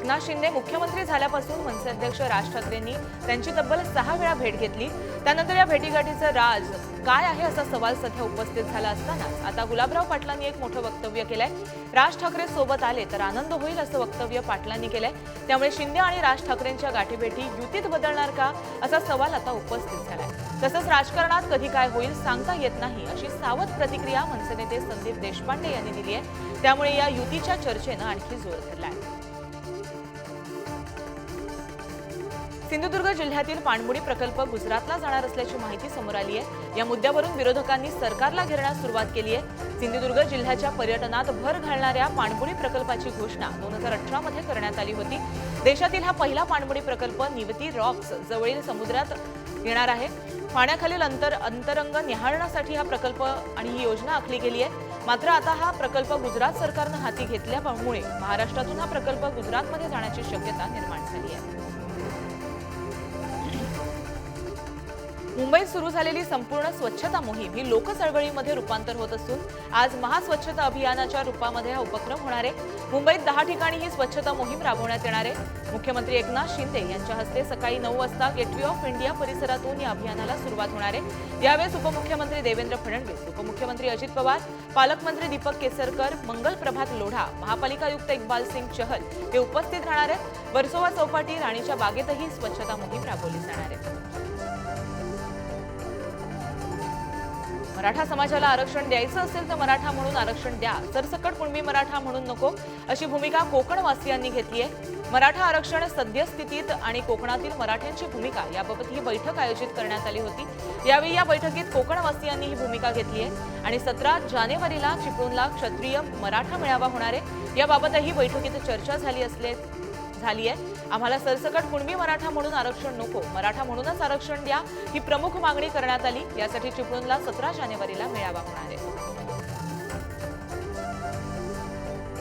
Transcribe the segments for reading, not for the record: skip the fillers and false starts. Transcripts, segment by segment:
एकनाथ शिंदे मुख्यमंत्री झाल्यापासून मनसे अध्यक्ष राज ठाकरेंनी त्यांची तब्बल 6 वेळा भेट घेतली। त्यानंतर या भेटीगाठीचं राज काय आहे असा सवाल सध्या उपस्थित झाला असतानाच आता गुलाबराव पाटलांनी एक मोठं वक्तव्य केलंय। राज ठाकरे सोबत आले तर आनंद होईल असं वक्तव्य पाटलांनी केलंय। त्यामुळे शिंदे आणि राज ठाकरेंच्या गाठीभेटी युतीत बदलणार का असा सवाल आता उपस्थित झालाय। तसंच राजकारणात कधी काय होईल सांगता येत नाही अशी सावध प्रतिक्रिया मनसे नेते संदीप देशपांडे यांनी दिली आहे। त्यामुळे या युतीच्या चर्चेनं आणखी जोर धरलाय। सिंधुदुर्ग जिल्ह्यातील पाणबुडी प्रकल्प गुजरातला जाणार असल्याची माहिती समोर आली आहे। या मुद्द्यावरून विरोधकांनी सरकारला घेरण्यास सुरुवात केली आहे। सिंधुदुर्ग जिल्ह्याच्या पर्यटनात भर घालणाऱ्या पाणबुडी प्रकल्पाची घोषणा 2018 मध्ये करण्यात आली होती। देशातील हा पहिला पाणबुडी प्रकल्प निवती रॉक्स जवळील समुद्रात येणार आहे। पाण्याखालील अंतरंग निहाळण्यासाठी हा प्रकल्प आणि ही योजना आखली गेली आहे। मात्र आता हा प्रकल्प गुजरात सरकारनं हाती घेतल्यामुळे महाराष्ट्रातून हा प्रकल्प गुजरातमध्ये जाण्याची शक्यता निर्माण झाली आहे। मुंबईत सुरू झालेली संपूर्ण स्वच्छता मोहीम ही लोकचळवळीमध्ये रूपांतर होत असून आज महास्वच्छता अभियानाच्या रूपामध्ये हा उपक्रम होणार आहे। मुंबईत 10 ठिकाणी ही स्वच्छता मोहीम राबवण्यात येणार आहे। मुख्यमंत्री एकनाथ शिंदे यांच्या हस्ते सकाळी 9 वाजता गेटवे ऑफ इंडिया परिसरातून या अभियानाला सुरुवात होणार आहे। यावेळेस उपमुख्यमंत्री देवेंद्र फडणवीस, उपमुख्यमंत्री अजित पवार, पालकमंत्री दीपक केसरकर, मंगल प्रभात लोढा, महापालिका आयुक्त इक्बाल सिंग चहल हे उपस्थित राहणार आहेत। वर्सोवा चौपाटी, राणीच्या बागेतही स्वच्छता मोहीम राबवली जाणार आहे। मराठा समाजाला आरक्षण द्यायचं असेल तर मराठा म्हणून आरक्षण द्या, सरसकट कुणबी मराठा म्हणून नको अशी भूमिका कोकणवासियांनी घेतली आहे। मराठा आरक्षण सद्यस्थितीत आणि कोकणातील मराठ्यांची भूमिका याबाबत ही बैठक आयोजित करण्यात आली होती। यावेळी या बैठकीत कोकणवासियांनी ही भूमिका घेतली आहे आणि 17 जानेवारीला चिपळूणला क्षत्रिय मराठा मेळावा होणार आहे। याबाबतही बैठकीत चर्चा झाली आहे। आम्हाला सरसकट कुणबी मराठा म्हणून आरक्षण नको, मराठा म्हणूनच आरक्षण द्या ही प्रमुख मागणी करण्यात आली। यासाठी चिपळूणला 17 जानेवारीला मेळावा होणार आहे।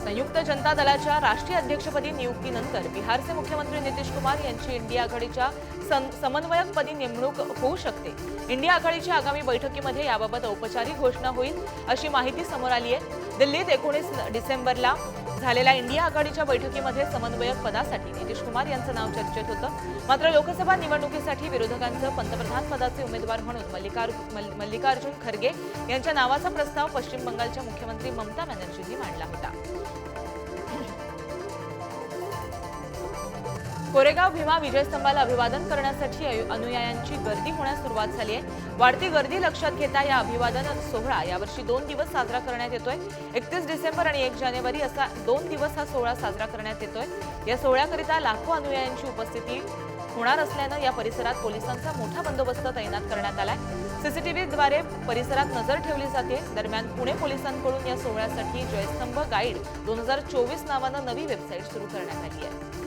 संयुक्त जनता दलाच्या राष्ट्रीय अध्यक्षपदी नियुक्तीनंतर बिहारचे मुख्यमंत्री नितीश कुमार यांची इंडिया आघाडीच्या समन्वयकपदी नेमणूक होऊ शकते। इंडिया आघाडीच्या आगामी बैठकीमध्ये याबाबत औपचारिक घोषणा होईल अशी माहिती समोर आली आहे। दिल्लीत 19 डिसेंबरला झालेल्या इंडिया आघाडीच्या बैठकीमध्ये समन्वयक पदासाठी नितीश कुमार यांचं नाव चर्चेत होतं। मात्र लोकसभा निवडणुकीसाठी विरोधकांचं पंतप्रधान पदाचे उमेदवार म्हणून मल्लिकार्जुन खरगे यांच्या नावाचा प्रस्ताव पश्चिम बंगालच्या मुख्यमंत्री ममता बॅनर्जींनी मांडला होता। कोरेगाव भीमा विजयस्तंभाला अभिवादन करण्यासाठी अनुयायांची गर्दी होण्यास सुरुवात झाली आहे। वाढती गर्दी लक्षात घेता या अभिवादन सोहळा यावर्षी 2 दिवस साजरा करण्यात येतोय। 31 डिसेंबर आणि 1 जानेवारी असा 2 दिवस हा सोहळा साजरा करण्यात येतोय। या सोहळ्याकरिता लाखो अनुयायांची उपस्थिती होणार असल्यानं या परिसरात पोलिसांचा मोठा बंदोबस्त तैनात करण्यात आलाय। सीसीटीव्हीद्वारे परिसरात नजर ठेवली जाते। दरम्यान पुणे पोलिसांकडून या सोहळ्यासाठी जयस्तंभ गाईड 2024 नावानं नवी वेबसाईट सुरू करण्यात आली आहे।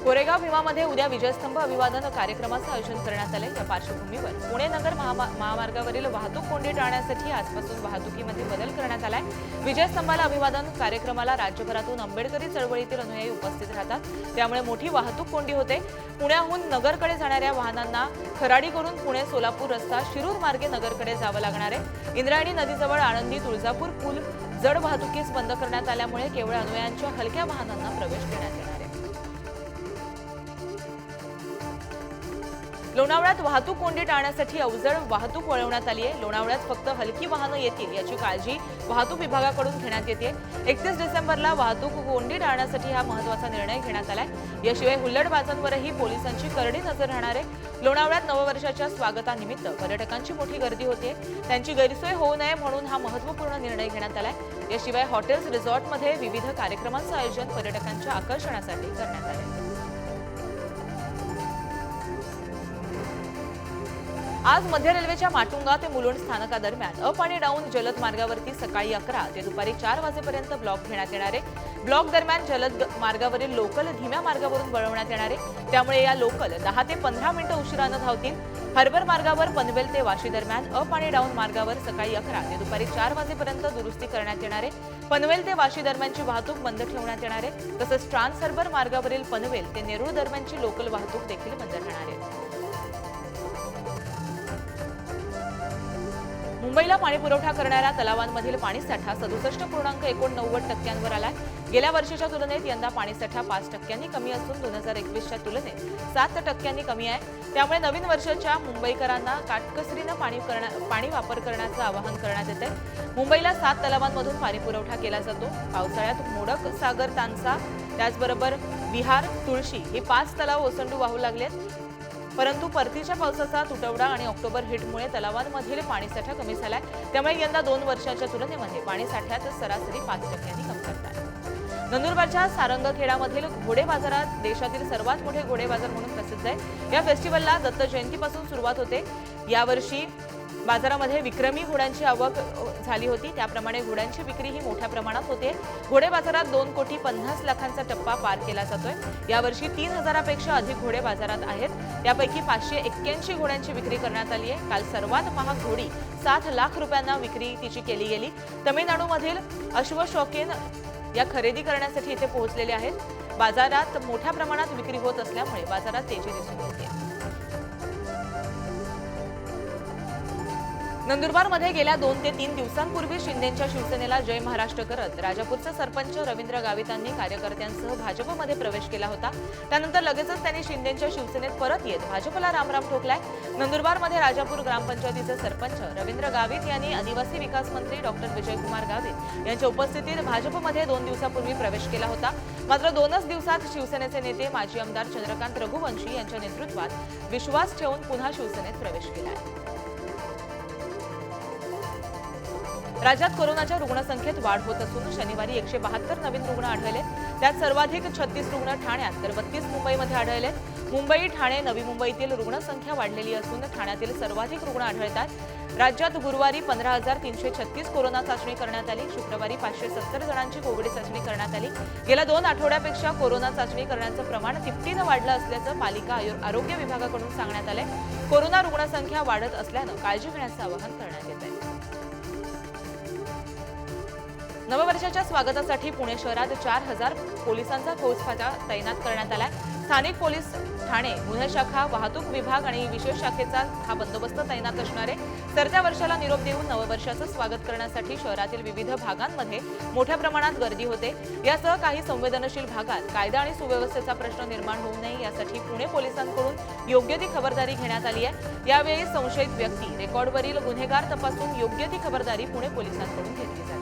कोरेगाव भीमामध्ये उद्या विजयस्तंभ अभिवादन कार्यक्रमाचं आयोजन करण्यात आले। या पार्श्वभूमीवर पुणे नगर महामार्गावरील वाहतूक कोंडी टाळण्यासाठी आजपासून वाहतुकीमध्ये बदल करण्यात आलाय। विजयस्तंभाला अभिवादन कार्यक्रमाला राज्यभरातून आंबेडकरी चळवळीतील अनुयायी उपस्थित राहतात, त्यामुळे मोठी वाहतूक कोंडी होते। पुण्याहून नगरकडे जाणाऱ्या वाहनांना खराडी करून पुणे सोलापूर रस्ता शिरूर मार्गे नगरकडे जावं लागणार आहे। इंद्रायणी नदीजवळ आळंदी तुळजापूर पूल जड वाहतुकीस बंद करण्यात आल्यामुळे केवळ अनुयायांच्या हलक्या वाहनांना प्रवेश देण्यात येणार आहे। लोणावळ्यात वाहतूक कोंडी टाळण्यासाठी अवजड वाहतूक वळवण्यात आली आहे। लोणावळ्यात फक्त हलकी वाहनं येतील याची काळजी वाहतूक विभागाकडून घेण्यात येते। 31 डिसेंबरला वाहतूक कोंडी टाळण्यासाठी हा महत्त्वाचा निर्णय घेण्यात आलाय। याशिवाय हुल्लडबाजांवरही पोलिसांची करडी नजर राहणार आहे। लोणावळ्यात नववर्षाच्या स्वागतानिमित्त पर्यटकांची मोठी गर्दी होते, त्यांची गैरसोय होऊ नये म्हणून हा महत्त्वपूर्ण निर्णय घेण्यात आलाय। याशिवाय हॉटेल्स रिसॉर्टमध्ये विविध कार्यक्रमांचं आयोजन पर्यटकांच्या आकर्षणासाठी करण्यात आले। आज मध्य रेल्वेच्या माटुंगा ते मुलुंड स्थानकादरम्यान अप आणि डाऊन जलद मार्गावरती सकाळी 11 ते दुपारी 4 वाजेपर्यंत ब्लॉक घेण्यात येणार आहे। ब्लॉक दरम्यान जलद मार्गावरील लोकल धीम्या मार्गावरून वळवण्यात येणार आहे। त्यामुळे या लोकल 10 ते 15 मिनिटं उशिरानं धावतील। हार्बर मार्गावर पनवेल ते वाशी दरम्यान अप आणि डाऊन मार्गावर सकाळी 11 ते दुपारी 4 वाजेपर्यंत दुरुस्ती करण्यात येणार आहे। पनवेल ते वाशी दरम्यानची वाहतूक बंद ठेवण्यात येणार आहे। तसंच ट्रान्स हार्बर मार्गावरील पनवेल ते नेरूळ दरम्यानची लोकल वाहतूक देखील बंद राहणार आहे। मुंबईला पाणी पुरवठा करणाऱ्या तलावांमधील पाणीसाठा 67.89% आलाय. गेल्या वर्षीच्या तुलनेत यंदा पाणीसाठा 5% कमी असून 2021च्या तुलनेत 7% कमी आहे. त्यामुळे नवीन वर्षाच्या मुंबईकरांना काटकसरीनं पाणी वापर करण्याचं आवाहन करण्यात येते. मुंबईला 7 तलावांमधून पाणी पुरवठा केला जातो. पावसाळ्यात मोडक, सागर, तानसा, त्याचबरोबर विहार, तुळशी हे 5 तलाव ओसंडू वाहू लागलेत. परंतु परतीच्या पावसाचा तुटवडा आणि ऑक्टोबर हिटमुळे तलावांमधील पाणीसाठा कमी झालाय. त्यामुळे यंदा 2 वर्षाच्या तुलनेमध्ये पाणीसाठ्यात सरासरी 5% कमतरता आहे. नंदुरबारच्या सारंगखेडामधील घोडे बाजारात देशातील सर्वात मोठे घोडे बाजार म्हणून प्रसिद्ध आहे. या फेस्टिवलला दत्त जयंतीपासून सुरुवात होते. यावर्षी बाजारामध्ये विक्रमी घोड्यांची आवक झाली होती. त्याप्रमाणे घोड्यांची विक्री ही मोठ्या प्रमाणात होते. घोडे बाजारात 2,50,00,000चा टप्पा पार केला जातोय. यावर्षी 3,000पेक्षा अधिक घोडे बाजारात आहेत. त्यापैकी 581 घोड्यांची विक्री करण्यात आली आहे. काल सर्वात महाग घोडी 7 लाख रुपयांना विक्री तिची केली गेली. तमिळनाडूमधील अश्वशौकीन या खरेदी करण्यासाठी इथे पोहोचलेले आहेत. बाजारात मोठ्या प्रमाणात विक्री होत असल्यामुळे बाजारात तेजी दिसून येते. नंदुरबारमध्ये गेल्या 2 ते 3 दिवसांपूर्वी शिंदेंच्या शिवसेनेला जय महाराष्ट्र करत राजापूरचे सरपंच रवींद्र गावितांनी कार्यकर्त्यांसह भाजपमध्ये प्रवेश केला होता. त्यानंतर लगेचच त्यांनी शिंदेंच्या शिवसेनेत परत येत भाजपला रामराम ठोकलाय. नंदुरबारमध्ये राजापूर ग्रामपंचायतीचे सरपंच रवींद्र गावित यांनी आदिवासी विकास मंत्री डॉक्टर विजयकुमार गावित यांच्या उपस्थितीत भाजपमध्ये 2 दिवसापूर्वी प्रवेश केला होता. मात्र 2च दिवसात शिवसेनेचे नेते माजी आमदार चंद्रकांत रघुवंशी यांच्या नेतृत्वात विश्वास ठेवून पुन्हा शिवसेनेत प्रवेश केलाय. राज्यात कोरोनाच्या रुग्णसंख्येत वाढ होत असून शनिवारी 172 नवीन रुग्ण आढळले. त्यात सर्वाधिक 36 रुग्ण ठाण्यात तर 32 मुंबईमध्ये आढळले. मुंबई, ठाणे, नवी मुंबईतील रुग्णसंख्या वाढलेली असून ठाण्यातील सर्वाधिक रुग्ण आढळतात. राज्यात गुरुवारी 15,336 कोरोना चाचणी करण्यात आली. शुक्रवारी 570 जणांची कोविड चाचणी करण्यात आली. गेल्या 2 आठवड्यापेक्षा कोरोना चाचणी करण्याचं प्रमाण तिपटीनं वाढलं असल्याचं पालिका आरोग्य विभागाकडून सांगण्यात आलंय. कोरोना रुग्णसंख्या वाढत असल्यानं काळजी घेण्याचं आवाहन करण्यात येत आहे. नववर्षाच्या स्वागतासाठी पुणे शहरात 4,000 पोलिसांचा फौजफाटा तैनात करण्यात आलाय. स्थानिक पोलीस ठाणे, गुन्हे शाखा, वाहतूक विभाग आणि विशेष शाखेचा हा बंदोबस्त तैनात असणार आहे. सरत्या वर्षाला निरोप देऊन नववर्षाचं स्वागत करण्यासाठी शहरातील विविध भागांमध्ये मोठ्या प्रमाणात गर्दी होते. यासह काही संवेदनशील भागात कायदा आणि सुव्यवस्थेचा प्रश्न निर्माण होऊ नये यासाठी पुणे पोलिसांकडून योग्य ती खबरदारी घेण्यात आली आहे. यावेळी संशयित व्यक्ती, रेकॉर्डवरील गुन्हेगार तपासून योग्य ती खबरदारी पुणे पोलिसांकडून घेतली जाते.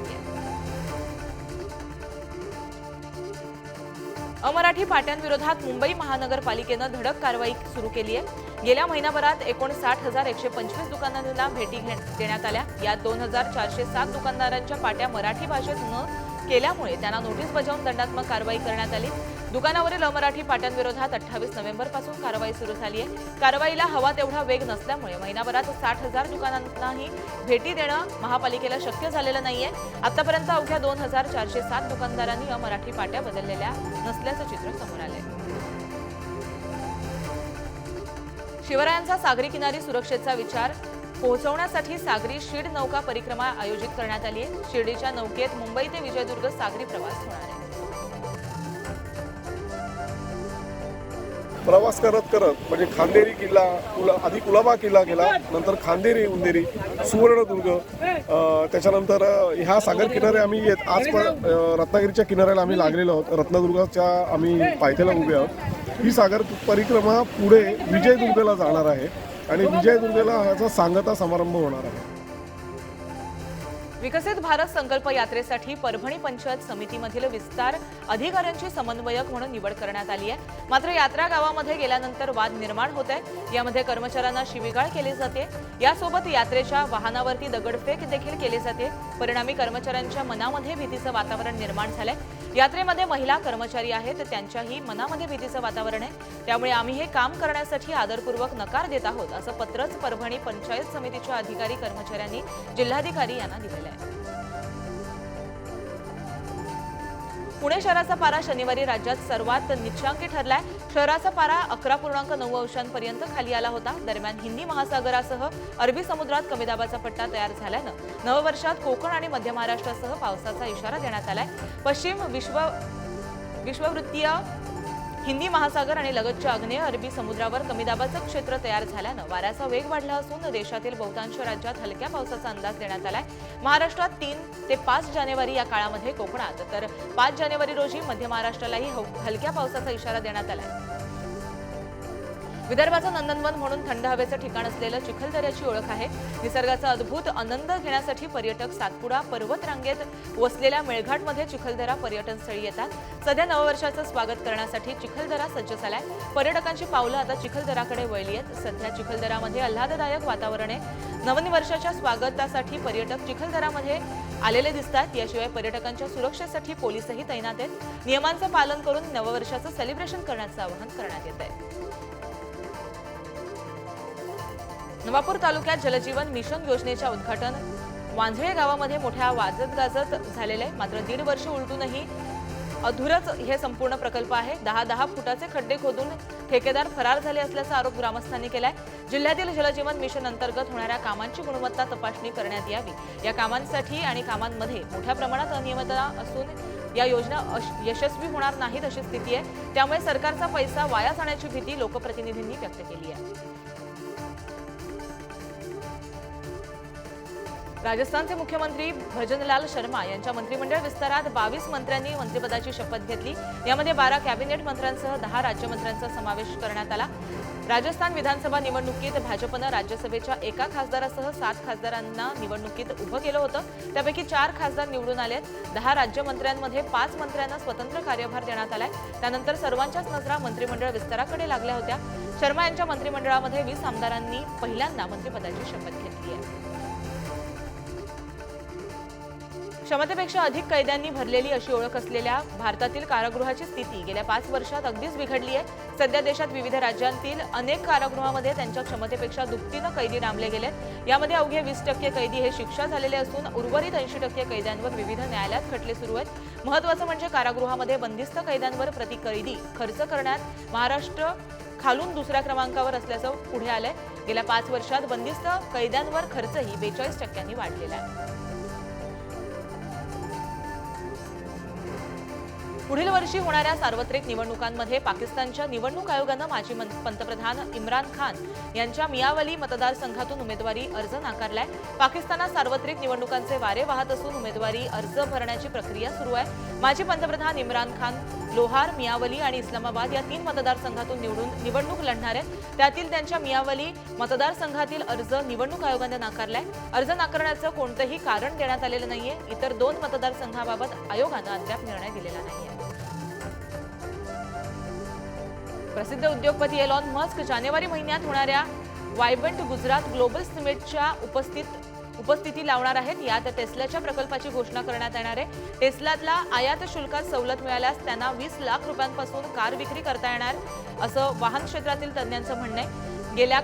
अमराठी पाट्यांविरोधात मुंबई महानगरपालिकेनं धडक कारवाई सुरू केली आहे. गेल्या महिनाभरात 59,125 दुकानांना भेटी देण्यात आल्या. यात 2,407 दुकानदारांच्या पाट्या मराठी भाषेत न केल्यामुळे त्यांना नोटीस बजावून दंडात्मक कारवाई करण्यात आली. दुकानावरील अमराठी पाट्यांविरोधात 28 नोव्हेंबरपासून कारवाई सुरू झाली आहे. कारवाईला हवा तेवढा वेग नसल्यामुळे महिनाभरात 60,000 दुकानांनाही भेटी देणं महापालिकेला शक्य झालेलं नाहीये. आतापर्यंत अवघ्या 2,407 दुकानदारांनी अमराठी पाट्या बदललेल्या नसल्याचं चित्र समोर आलंय. शिवरायांचा सागरी किनारी सुरक्षेचा विचार पोहोचवण्यासाठी सागरी शीड नौका परिक्रमा आयोजित करण्यात आली आहे. शिर्डीच्या नौकेत मुंबई ते विजयदुर्ग सागरी प्रवास होणार आहे. प्रवास करत म्हणजे खांदेरी किल्ला, आधी कुलाबा किल्ला गेला, नंतर खांदेरी, उंदेरी, सुवर्णदुर्ग, त्याच्यानंतर ह्या सागर किनारे आम्ही आज पण रत्नागिरीच्या किनाऱ्याला आम्ही लागलेलो आहोत. रत्नदुर्गाच्या आम्ही पायथ्याला उभे आहोत. ही सागर परिक्रमा पुढे विजयदुर्गला जाणार आहे आणि विजयदुर्गला ह्याचा सांगता समारंभ होणार आहे. विकसित भारत संकल्प यात्रेसाठी परभणी पंचायत समितीमधील विस्तार अधिकाऱ्यांची समन्वयक म्हणून निवड करण्यात आली आहे. मात्र यात्रा गावामध्ये गेल्यानंतर वाद निर्माण होत आहे. यामध्ये कर्मचाऱ्यांना शिवीगाळ केली जाते. यासोबत यात्रेच्या वाहनावरती दगडफेक देखील केली जाते. परिणामी कर्मचाऱ्यांच्या मनामध्ये भीतीचं वातावरण निर्माण झालंय. यात्रेमध्ये महिला कर्मचारी आहेत, त्यांच्याही मनामध्ये भीतीचं वातावरण आहे. त्यामुळे आम्ही हे काम करण्यासाठी आदरपूर्वक नकार देत आहोत असं पत्रच परभणी पंचायत समितीच्या अधिकारी कर्मचाऱ्यांनी जिल्हाधिकारी यांना दिलेलं आहे. पुणे शहराचा पारा शनिवारी राज्यात सर्वात निच्चांकी ठरलाय. शहराचा पारा 11.9 अंशांपर्यंत खाली आला होता. दरम्यान हिंदी महासागरासह अरबी समुद्रात कमी दाबाचा पट्टा तयार झाल्यानं नववर्षात कोकण आणि मध्य महाराष्ट्रासह पावसाचा इशारा देण्यात आलाय. पश्चिम विश्ववृत्तीय हिंदी महासागर आणि लगतच्या आग्नेय अरबी समुद्रावर कमी दाबाचं क्षेत्र तयार झाल्यानं वाऱ्याचा वेग वाढला असून देशातील बहुतांश राज्यात हलक्या पावसाचा अंदाज देण्यात आलाय। महाराष्ट्रात 3 ते 5 जानेवारी या काळामध्ये कोकणात तर 5 जानेवारी रोजी मध्य महाराष्ट्रालाही हलक्या पावसाचा इशारा देण्यात आलाय। विदर्भाचं नंदनवन म्हणून थंड हवेचं ठिकाण असलेलं चिखलदऱ्याची ओळख आहे। निसर्गाचा अद्भुत आनंद घेण्यासाठी पर्यटक सातपुडा पर्वत रांगेत वसलेल्या मेळघाटमध्ये चिखलदरा पर्यटन स्थळी येतात। सध्या नववर्षाचं स्वागत करण्यासाठी चिखलदरा सज्ज झालाय। पर्यटकांची पावलं आता चिखलदराकडे वळली आहेत। सध्या चिखलदरामध्ये आल्हाददायक वातावरण आहे। नववर्षाच्या स्वागतासाठी पर्यटक चिखलदरामध्ये आलेले दिसतात। याशिवाय पर्यटकांच्या सुरक्षेसाठी पोलीसही तैनात आहेत। नियमांचं पालन करून नववर्षाचं सेलिब्रेशन करण्याचं आवाहन करण्यात येत आहे। नवापूर तालुक्यात जलजीवन मिशन योजनेच्या उद्घाटन वांझळे गावामध्ये मोठ्या वाजत गाजत झालेले आहे। मात्र 1.5 वर्ष उलटूनही अधुरच हे संपूर्ण प्रकल्प आहे। 10 फुटाचे खड्डे खोदून ठेकेदार फरार झाले असल्याचा आरोप ग्रामस्थांनी केलाय। जिल्ह्यातील जलजीवन मिशन अंतर्गत होणाऱ्या कामांची गुणवत्ता तपासणी करण्यात यावी। या कामांसाठी आणि कामांमध्ये मोठ्या प्रमाणात अनियमितता असून या योजना यशस्वी होणार नाहीत अशी स्थिती आहे। त्यामुळे सरकारचा पैसा वाया जाण्याची भीती लोकप्रतिनिधींनी व्यक्त केली आहे। राजस्थानचे मुख्यमंत्री भजनलाल शर्मा यांच्या मंत्रिमंडळ विस्तारात 22 मंत्र्यांनी मंत्रिपदाची शपथ घेतली। यामध्ये 12 कॅबिनेट मंत्र्यांसह 10 राज्यमंत्र्यांचा समावेश करण्यात आला। राजस्थान विधानसभा निवडणुकीत भाजपनं राज्यसभेच्या एका खासदारासह 7 खासदारांना निवडणुकीत उभं केलं होतं। त्यापैकी 4 खासदार निवडून आलेत। 10 राज्यमंत्र्यांमध्ये 5 मंत्र्यांना स्वतंत्र कार्यभार देण्यात आलाय। त्यानंतर सर्वांच्याच नजरा मंत्रिमंडळ विस्ताराकडे लागल्या होत्या। शर्मा यांच्या मंत्रिमंडळामध्ये 20 आमदारांनी पहिल्यांदा मंत्रिपदाची शपथ घेतली आहे। क्षमतेपेक्षा अधिक कैद्यांनी भरलेली अशी ओळख असलेल्या भारतातील कारागृहाची स्थिती गेल्या 5 वर्षात अगदीच बिघडली आहे। सध्या देशात विविध राज्यांतील अनेक कारागृहामध्ये त्यांच्या क्षमतेपेक्षा दुपटीनं कैदी डांबले गेलेत। यामध्ये अवघे 20% कैदी हे शिक्षा झालेले असून उर्वरित 80% कैद्यांवर विविध न्यायालयात खटले सुरू आहेत। महत्त्वाचं म्हणजे कारागृहामध्ये बंदिस्त कैद्यांवर प्रति कैदी खर्च करण्यात महाराष्ट्र खालून दुसऱ्या क्रमांकावर असल्याचं पुढे आलंय। गेल्या 5 वर्षात बंदिस्त कैद्यांवर खर्चही 42% वाढलेला आहे। पुढील वर्षी होणाऱ्या सार्वत्रिक निवडणुकांमध्ये पाकिस्तानच्या निवडणूक आयोगानं माजी पंतप्रधान इम्रान खान यांच्या मियावली मतदारसंघातून उमेदवारी अर्ज नाकारलाय। पाकिस्तानात सार्वत्रिक निवडणुकांचे वारे वाहत असून उमेदवारी अर्ज भरण्याची प्रक्रिया सुरू आहे। माजी पंतप्रधान इम्रान खान लोहार, मियावली आणि इस्लामाबाद या 3 मतदारसंघातून निवडणूक लढणार आहेत। त्यातील त्यांच्या मियावली मतदारसंघातील अर्ज निवडणूक आयोगाने नाकारलाय। अर्ज नाकारण्याचं कोणतंही कारण देण्यात आलेलं नाहीये। इतर 2 मतदारसंघाबाबत आयोगानं अद्याप निर्णय दिलेला नाहीये। प्रसिद्ध उद्योगपती एलॉन मस्क जानेवारी महिन्यात होणाऱ्या वायब्रंट गुजरात ग्लोबल समिटच्या उपस्थिती लावणार आहेत। यात टेस्लाच्या प्रकल्पाची घोषणा करण्यात येणार आहे। टेस्लाला आयात शुल्कात सवलत मिळाल्यास त्यांना 20 लाख रुपयांपासून कार विक्री करता येणार असं वाहन क्षेत्रातील तज्ज्ञांचं म्हणणं आहे। गेल्या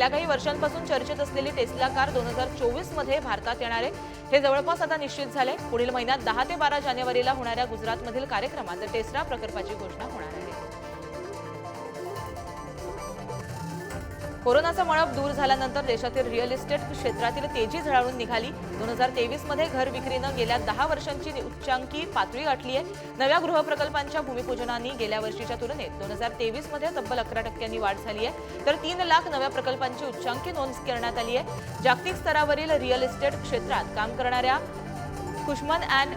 काही वर्षांपासून चर्चेत असलेली टेस्ला कार 2024 मध्ये भारतात येणार आहे। हे जवळपास आता निश्चित झाले। पुढील महिन्यात 10 ते 12 जानेवारीला होणाऱ्या गुजरातमधील कार्यक्रमात टेस्ला प्रकल्पाची घोषणा होणार आहे। कोरोनाचा मळप दूर झाल्यानंतर देशातील रिअल इस्टेट क्षेत्रातील तेजी झळाळून निघाली। 2023 मध्ये घर विक्रीनं गेल्या 10 वर्षांची उच्चांकी पातळी गाठली आहे। नव्या गृहप्रकल्पांच्या भूमिपूजनाने गेल्या वर्षीच्या तुलनेत 2023 मध्ये तब्बल 11% वाढ झाली आहे। तर 3 लाख नव्या प्रकल्पांची उच्चांकी नोंद करण्यात आली आहे। जागतिक स्तरावरील रिअल इस्टेट क्षेत्रात काम करणाऱ्या कुशमन अँड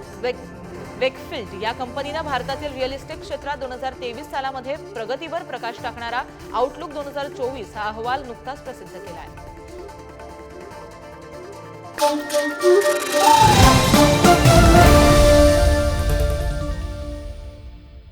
वेकफिल्ड या कंपनीनं भारतातील रिअल इस्टेट क्षेत्रात 2023 सालामध्ये प्रगतीवर प्रकाश टाकणारा आउटलुक 2024 हा अहवाल नुकताच प्रसिद्ध केला आहे।